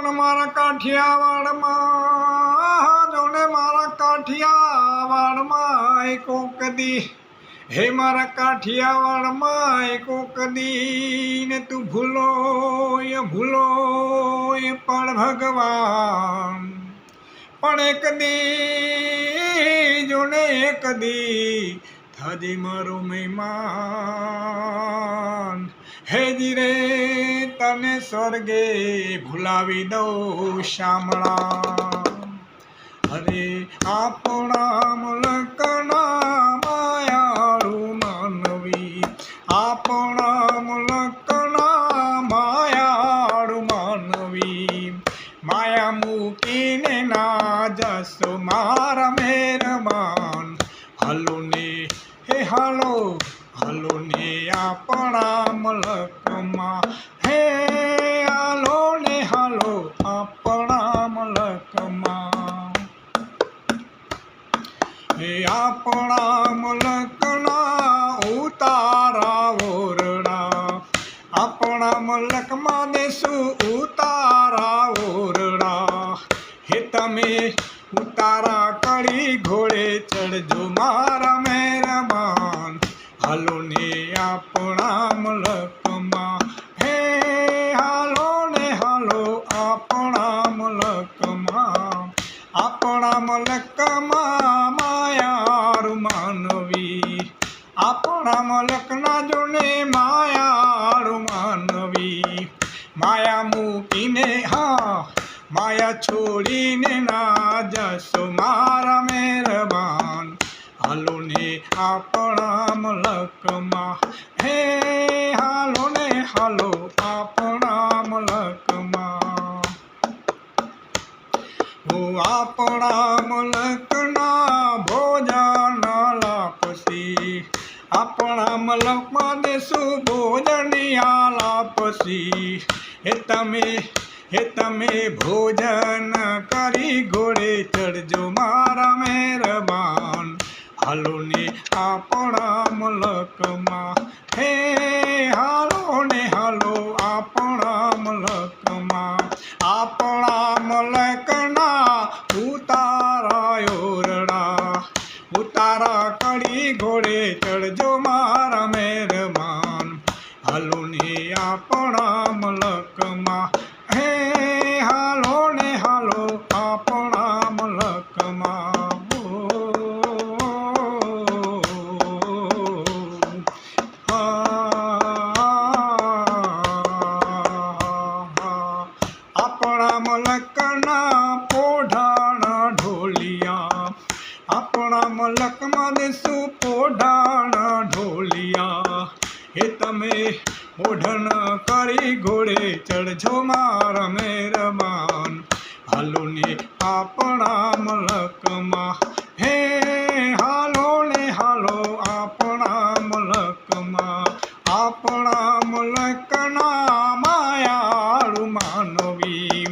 પણ મારા કાઠિયાવાડમાં જોને મારા કાઠિયાવાડમાં કોક દી હે મારા કાઠિયાવાડમાં કોક દી ને તું ભૂલો પણ ભગવાન પણ એક દી જોને એક દી થાજે મારો મહેમાન હેજી રે તને સ્વર્ગે ભૂલાવી દઉં શામળા અરે આપણા મુલકના માયાળુ માનવી આપણા મુલકના માયાળુ માનવી માયા મૂકીને ના જશો મારા મહેરબાન હાલો ને હે હાલો હાલો ને આપણા મલકમાં હે હાલો ને હાલો આપણા મલકમાં હે આપણા મલકના ઉતારા ઓરડા આપણા મલકમાં દેશું ઉતારા ઓરડા હે તમે ઉતારા કરી ઘોડે ચડજો મારા મહેરબાન હાલો ને આપણા મલકમાં હે હાલો ને હાલો આપણા મલકમાં આપણા મલકમાં માયાળુ માનવી આપણા મલકના જોને માયાળુ માનવી માયા મૂકીને માયા છોડીને ના જશો મારા મહેરબાન હાલો ને આપણા મલકમાં હે હાલો ને હાલો આપણા મલકમાં આપણા મલકના ભોજન લાપસી આપણા મલકમાં દેશું ભોજનિયા લાપસી હે તમે ભોજન કરી ઘોડે ચડજો મારા મહેરબાન હાલો ને આપણા મલકમાં હે હાલો ને હાલો આપણા મલકમાં આપણા મલકના ઉતારા ઓરડા ઉતારા કરી ઘોડે ચડજો મારા મહેરબાન હાલો ને આપણા મલકમાં હે હાલો ને હાલો આપણા મલકમાં આપણા મલકના પોઢાણા ઢોલિયા આપણા મલકમાં દેશું પોઢાણા ઢોલિયા હે તમે ઓઢણ કરી ઘોડે ચડજો મારા મહેરબાન હાલો ને આપણા મલકમાં હે હાલો ને હાલો આપણા મલકમાં આપણા મલકના માયાળુ માનવી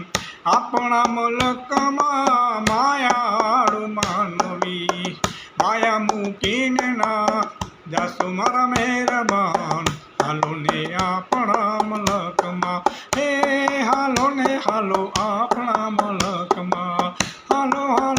આપણા મલકમાં માયાળુ માનવી માયા મૂકીને ના જાશો મારા મહેરબાન હાલો ને આપણા મલકમાં હે હાલો ને હાલો આપણા મલકમાં હાલો હાલો